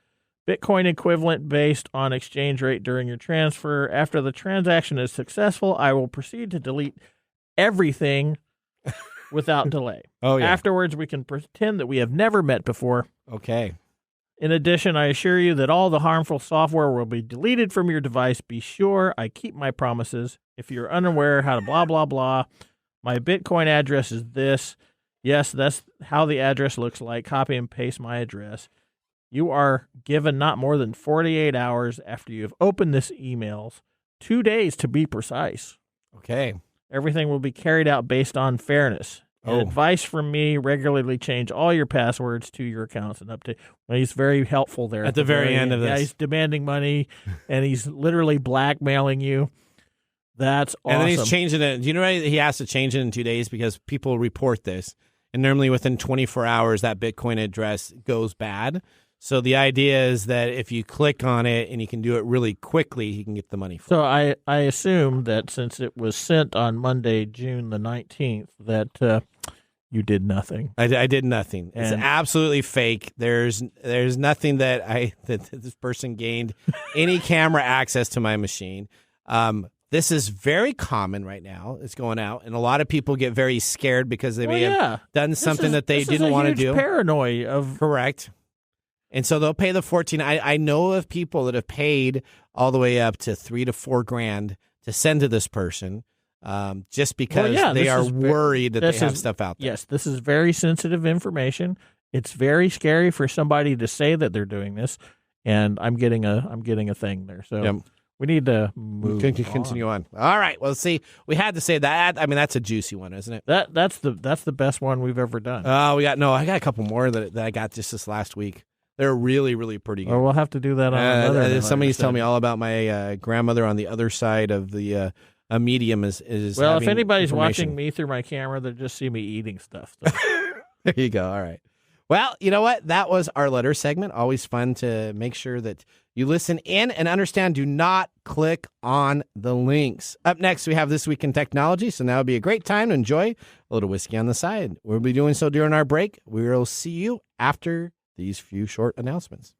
Bitcoin equivalent based on exchange rate during your transfer. After the transaction is successful, I will proceed to delete everything without delay. Oh, yeah. Afterwards, we can pretend that we have never met before. Okay. In addition, I assure you that all the harmful software will be deleted from your device. Be sure I keep my promises. If you're unaware how to blah, blah, blah, my Bitcoin address is this. Yes, that's how the address looks like. Copy and paste my address. You are given not more than 48 hours after you have opened this emails, 2 days to be precise. Okay. Everything will be carried out based on fairness. And advice from me, regularly change all your passwords to your accounts and update. Well, he's very helpful there. At the very end of this. Yeah, he's demanding money, and he's literally blackmailing you. That's awesome. And then he's changing it. Do you know why he has to change it in 2 days? Because people report this. And normally within 24 hours, that Bitcoin address goes bad. So the idea is that if you click on it and you can do it really quickly, you can get the money. So I assume that since it was sent on Monday, June the 19th, that you did nothing. I did nothing. It's absolutely fake. There's nothing that this person gained any camera access to my machine. This is very common right now. It's going out, and a lot of people get very scared because they may have done something that they didn't want to do. Paranoid of correct. And so they'll pay the $14. I know of people that have paid all the way up to $3,000 to $4,000 to send to this person, just because they are worried that they have stuff out there. Yes, this is very sensitive information. It's very scary for somebody to say that they're doing this, and I'm getting a thing there. So we need to continue on. All right. Well, see, we had to say that. I mean, that's a juicy one, isn't it? That's the best one we've ever done. Oh, I got a couple more that I got just this last week. They're really, really pretty good. Oh, we'll have to do that on another. Somebody's telling me all about my grandmother on the other side of the medium is well, if anybody's watching me through my camera, they'll just see me eating stuff. So. There you go. All right. Well, you know what? That was our letter segment. Always fun to make sure that you listen in and understand. Do not click on the links. Up next, we have This Week in Technology. So now would be a great time to enjoy a little whiskey on the side. We'll be doing so during our break. We will see you after these few short announcements.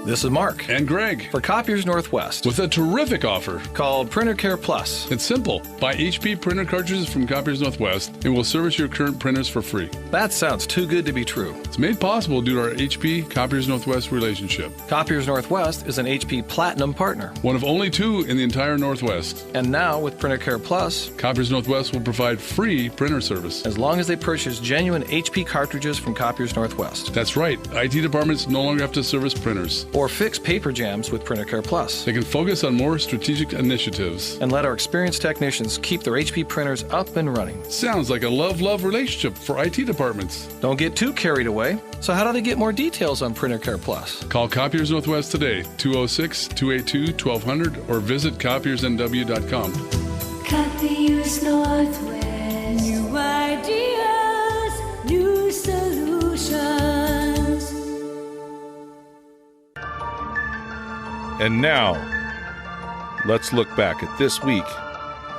This is Marc and Greg for Copiers Northwest with a terrific offer called Printer Care Plus. It's simple. Buy HP printer cartridges from Copiers Northwest and we'll service your current printers for free. That sounds too good to be true. It's made possible due to our HP Copiers Northwest relationship. Copiers Northwest is an HP Platinum partner, one of only 2 in the entire Northwest. And now with Printer Care Plus, Copiers Northwest will provide free printer service as long as they purchase genuine HP cartridges from Copiers Northwest. That's right. IT departments no longer have to service printers or fix paper jams with Printer Care Plus. They can focus on more strategic initiatives and let our experienced technicians keep their HP printers up and running. Sounds like a love-love relationship for IT departments. Don't get too carried away. So how do they get more details on Printer Care Plus? Call Copiers Northwest today, 206-282-1200, or visit copiersnw.com. Copiers Northwest. New ideas, new solutions. And now, let's look back at this week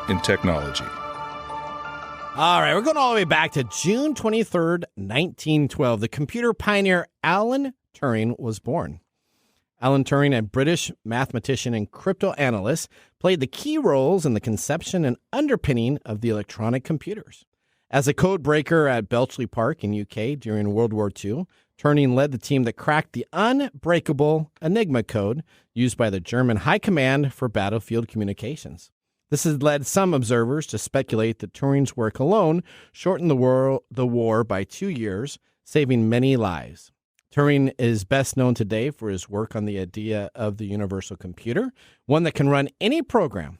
in technology. All right, we're going all the way back to June 23rd, 1912. The computer pioneer Alan Turing was born. Alan Turing, a British mathematician and cryptanalyst, played the key roles in the conception and underpinning of the electronic computers. As a code breaker at Bletchley Park in UK during World War II, Turing led the team that cracked the unbreakable Enigma code used by the German High Command for battlefield communications. This has led some observers to speculate that Turing's work alone shortened the war by 2 years, saving many lives. Turing is best known today for his work on the idea of the universal computer, one that can run any program.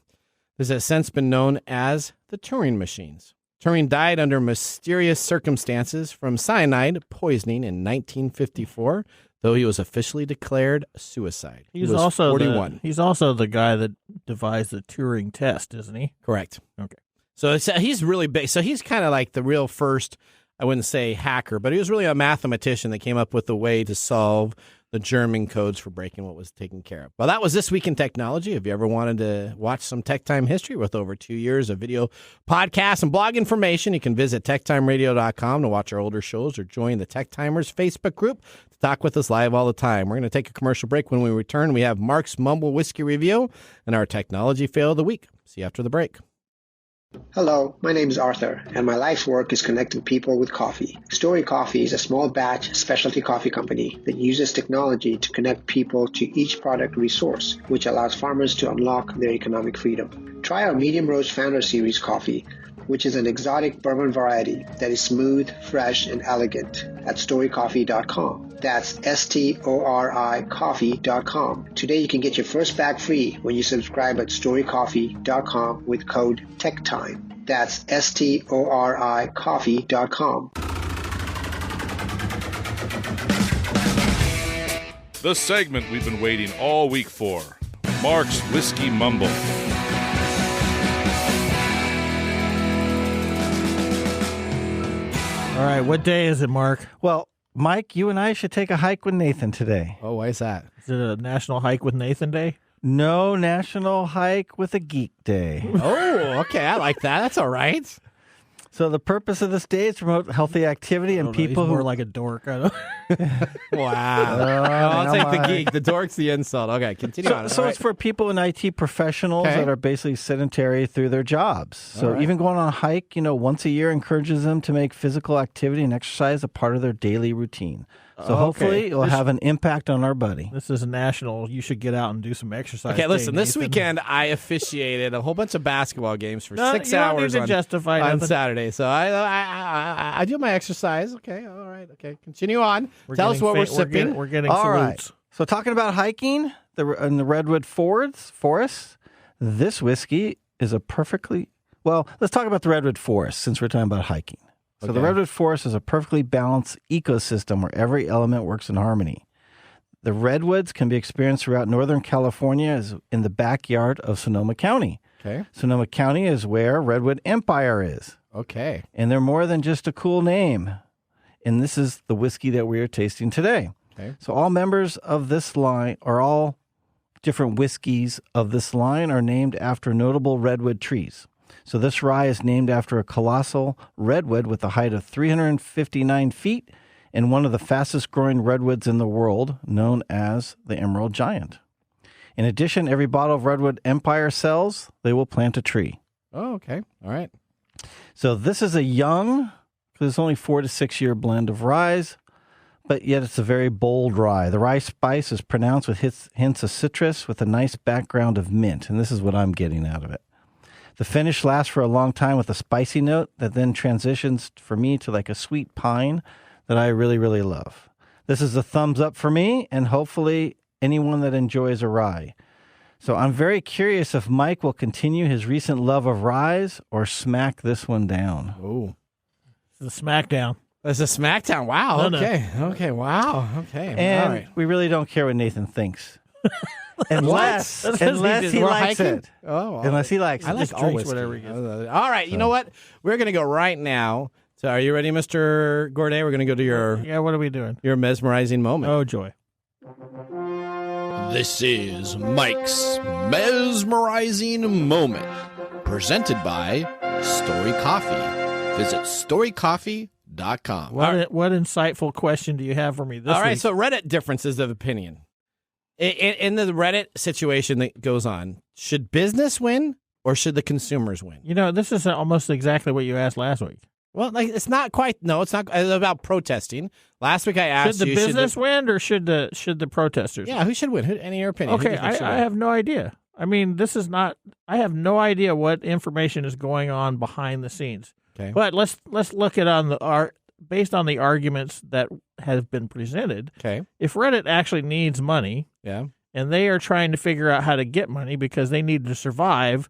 This has since been known as the Turing machines. Turing died under mysterious circumstances from cyanide poisoning in 1954, though he was officially declared suicide. He was also 41. He's also the guy that devised the Turing test, isn't he? Correct. Okay. So he's really big. So he's kind of like the real first, I wouldn't say hacker, but he was really a mathematician that came up with a way to solve the German codes for breaking what was taken care of. Well, that was This Week in Technology. If you ever wanted to watch some TechTime history with over 2 years of video podcasts and blog information, you can visit techtimeradio.com to watch our older shows or join the TechTimers Facebook group to talk with us live all the time. We're going to take a commercial break. When we return, we have Marc's Mumble Whiskey Review and our Technology Fail of the Week. See you after the break. Hello, my name is Arthur, and my life's work is connecting people with coffee. StoriCoffee is a small batch specialty coffee company that uses technology to connect people to each product resource, which allows farmers to unlock their economic freedom. Try our Medium Roast Founder Series coffee, which is an exotic bourbon variety that is smooth, fresh, and elegant at StoriCoffee.com. That's STORI coffee.com. Today you can get your first bag free when you subscribe at StoriCoffee.com with code TechTime. That's STORI coffee.com. The segment we've been waiting all week for, Marc's Whiskey Mumble. All right, what day is it, Marc? Well, Mike, you and I should take a hike with Nathan today. Oh, why is that? Is it a National Hike with Nathan Day? No National Hike with a Geek Day. Oh, okay. I like that. That's all right. So the purpose of this day is to promote healthy activity and people who who are like a dork. I don't... Wow. I'll take the geek. The dork's the insult. Okay, continue on. So it's for people in IT professionals that are basically sedentary through their jobs. So even going on a hike, once a year encourages them to make physical activity and exercise a part of their daily routine. So hopefully it'll have an impact on our buddy. This is a national. You should get out and do some exercise. Okay, listen, this Nathan. weekend I officiated a whole bunch of basketball games for 6 hours on Saturday. So I do my exercise. Okay, all right. Okay, continue on. Tell us what we're sipping. We're getting all salutes. Right. So talking about hiking in the Redwood Forest, this whiskey is a perfectly... Well, let's talk about the Redwood Forest since we're talking about hiking. So the Redwood Forest is a perfectly balanced ecosystem where every element works in harmony. The redwoods can be experienced throughout Northern California as in the backyard of Sonoma County. Okay. Sonoma County is where Redwood Empire is. Okay. And they're more than just a cool name. And this is the whiskey that we are tasting today. Okay. So all members of this line, or all different whiskeys of this line, are named after notable redwood trees. So this rye is named after a colossal redwood with a height of 359 feet and one of the fastest growing redwoods in the world, known as the Emerald Giant. In addition, every bottle of Redwood Empire sells, they will plant a tree. Oh, okay. All right. So this is a young, because it's only 4 to 6 year blend of rye, but yet it's a very bold rye. The rye spice is pronounced with hints of citrus with a nice background of mint, and this is what I'm getting out of it. The finish lasts for a long time with a spicy note that then transitions for me to like a sweet pine that I really, really love. This is a thumbs up for me and hopefully anyone that enjoys a rye. So I'm very curious if Mike will continue his recent love of rye or smack this one down. Oh, it's a smackdown. It's a smackdown. Wow. Okay. Okay. Wow. Okay. And all right. we really don't care what Nathan thinks. Unless he likes it. Oh, unless he likes it. I like Just all drinks whiskey. whatever he gets. All right. You know what? We're going to go right now. So are you ready, Mr. Gourdet? We're going to go to your... Yeah, what are we doing? Your mesmerizing moment. Oh, joy. This is Mike's Mesmerizing Moment, presented by StoriCoffee. Visit StoriCoffee.com. What insightful question do you have for me this week? All right, so Reddit differences of opinion. In the Reddit situation that goes on, should business win or should the consumers win? You know, this is almost exactly what you asked last week. Well, like it's not quite. No, it's not. It's about protesting. Last week I asked should the business win or should the protesters? Yeah, who should win? In your opinion? Okay, I have no idea. I mean, this is not. I have no idea what information is going on behind the scenes. Okay, but let's look at based on the arguments that have been presented. Okay, if Reddit actually needs money, yeah, and they are trying to figure out how to get money because they need to survive,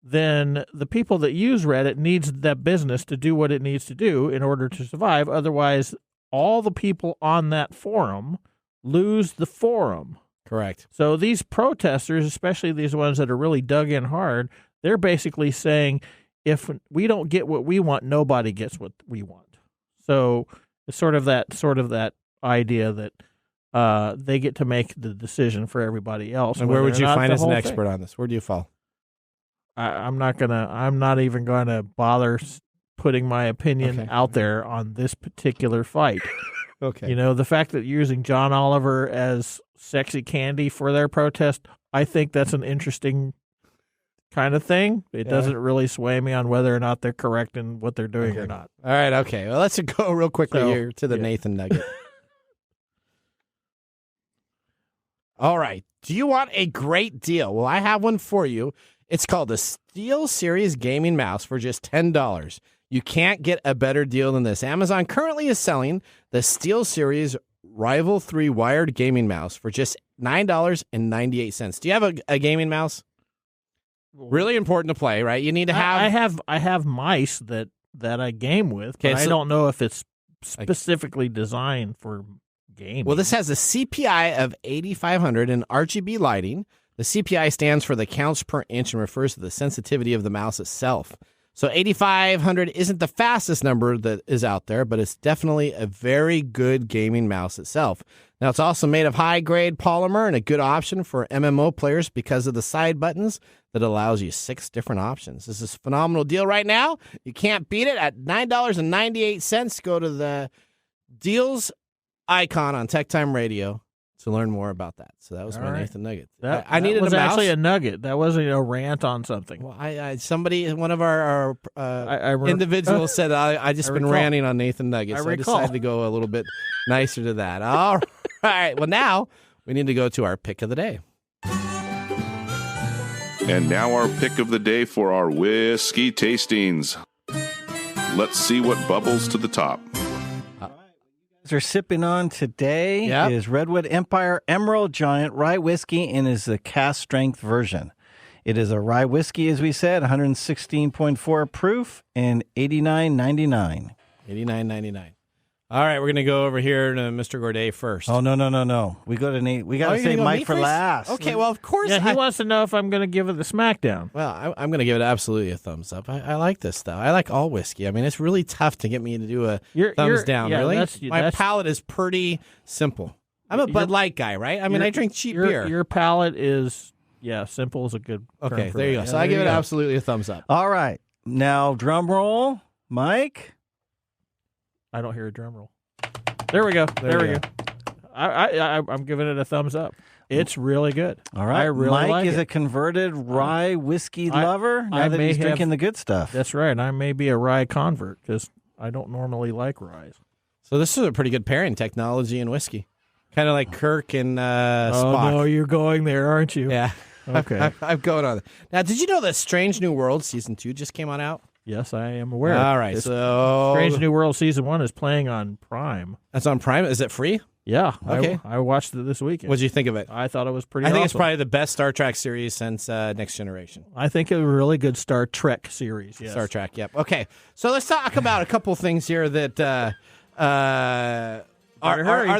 then the people that use Reddit needs that business to do what it needs to do in order to survive. Otherwise, all the people on that forum lose the forum. Correct. So these protesters, especially these ones that are really dug in hard, they're basically saying, if we don't get what we want, nobody gets what we want. So it's sort of that idea that they get to make the decision for everybody else. And where would you find as an expert on this? Where do you fall? I'm not even going to bother putting my opinion out there on this particular fight. Okay. You know, the fact that you're using John Oliver as sexy candy for their protest, I think that's an interesting kind of thing. It doesn't really sway me on whether or not they're correct in what they're doing or not. All right. Okay. Well, let's go real quickly here to the Nathan Nugget. All right. Do you want a great deal? Well, I have one for you. It's called the SteelSeries Gaming Mouse for just $10. You can't get a better deal than this. Amazon currently is selling the SteelSeries Rival 3 wired gaming mouse for just $9.98. Do you have a gaming mouse? Really important to play, right? You need to have... I have mice that I game with, but I don't know if it's specifically designed for gaming. Well, this has a CPI of 8500 and RGB lighting. The CPI stands for the counts per inch and refers to the sensitivity of the mouse itself. So 8500 isn't the fastest number that is out there, but it's definitely a very good gaming mouse itself. Now, it's also made of high-grade polymer and a good option for MMO players because of the side buttons that allows you 6 different options. This is a phenomenal deal right now. You can't beat it at $9.98. Go to the deals icon on TechTime Radio to learn more about that. So that was my Nathan Nugget. I needed a mouse. Actually a nugget. That wasn't a rant on something. Well, one of our individuals said I just been ranting on Nathan Nugget, so I decided to go a little bit nicer to that. All right. Well, now we need to go to our pick of the day. And now our pick of the day for our whiskey tastings. Let's see what bubbles to the top. Are sipping on today is Redwood Empire Emerald Giant Rye Whiskey and is the cask strength version. It is a rye whiskey, as we said, 116.4 proof and $89.99. $89.99. All right, we're going to go over here to Mr. Gourdet first. Oh, no. We go to Nate. We got to say Mike for last. Okay, well, of course. Yeah, he wants to know if I'm going to give it the smackdown. Well, I'm going to give it absolutely a thumbs up. I like this stuff. I like all whiskey. I mean, it's really tough to get me to do a thumbs down, really. My palate is pretty simple. I'm a Bud Light guy, right? I mean, I drink cheap beer. Your palate is, simple is a good term. Okay, there you go. So I give it absolutely a thumbs up. All right. Now, drum roll, Mike. I don't hear a drum roll. There we go. There we go. I'm giving it a thumbs up. It's really good. All right. I really Mike like is it. a converted rye whiskey lover now that he's drinking the good stuff. That's right. I may be a rye convert because I don't normally like rye. So this is a pretty good pairing, technology and whiskey. Kind of like Kirk and Spock. Oh, no, you're going there, aren't you? Yeah. Okay. I'm going on. Now, did you know that Strange New World Season 2 just came out? Yes, I am aware. All right, so Strange New World Season 1 is playing on Prime. That's on Prime? Is it free? Yeah. Okay. I watched it this weekend. What did you think of it? I thought it was pretty awesome. I think it's probably the best Star Trek series since Next Generation. I think it was a really good Star Trek series, yes. Star Trek, yep. Okay, so let's talk about a couple things here that are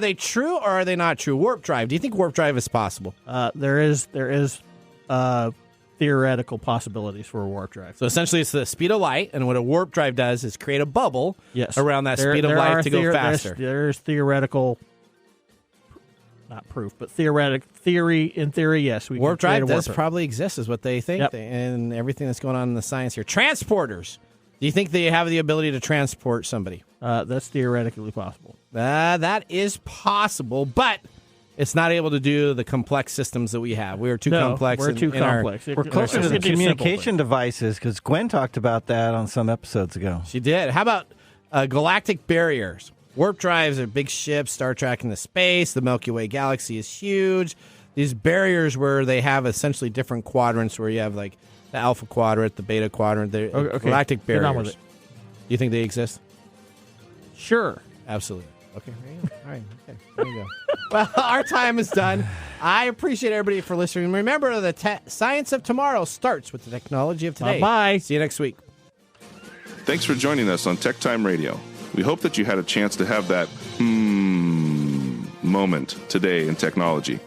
they true or are they not true? Warp drive. Do you think warp drive is possible? There is theoretical possibilities for a warp drive. So essentially it's the speed of light, and what a warp drive does is create a bubble around that speed of light to go faster. There's theoretical, not proof, but in theory, yes. We Warp can create drive a warp does drive. probably exist, is what they think, Yep. and everything that's going on in the science here. Transporters. Do you think they have the ability to transport somebody? That's theoretically possible. That is possible, but it's not able to do the complex systems that we have. We're too complex. We're too complex. We're closer to the communication devices because Gwen talked about that on some episodes ago. She did. How about galactic barriers? Warp drives are big ships, Star Trek into space. The Milky Way galaxy is huge. These barriers where they have essentially different quadrants where you have like the alpha quadrant, the beta quadrant, the galactic Get on barriers. with it. Do you think they exist? Sure. Absolutely. Okay. There you go. All right. Okay. There you go. Well, our time is done. I appreciate everybody for listening. Remember, the science of tomorrow starts with the technology of today. Bye-bye. See you next week. Thanks for joining us on TechTime Radio. We hope that you had a chance to have that moment today in technology.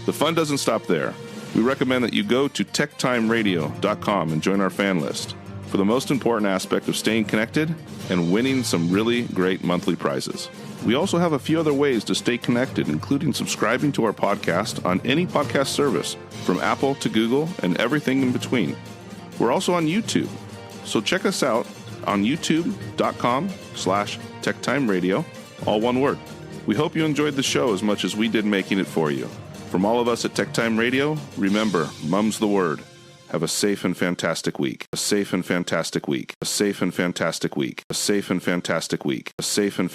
The fun doesn't stop there. We recommend that you go to techtimeradio.com and join our fan list for the most important aspect of staying connected and winning some really great monthly prizes. We also have a few other ways to stay connected, including subscribing to our podcast on any podcast service, from Apple to Google and everything in between. We're also on YouTube, so check us out on youtube.com/techtimeradio, all one word. We hope you enjoyed the show as much as we did making it for you. From all of us at TechTime Radio, remember, Mumm's the word. Have a safe and fantastic week. A safe and fantastic week. A safe and fantastic week. A safe and fantastic week. A safe and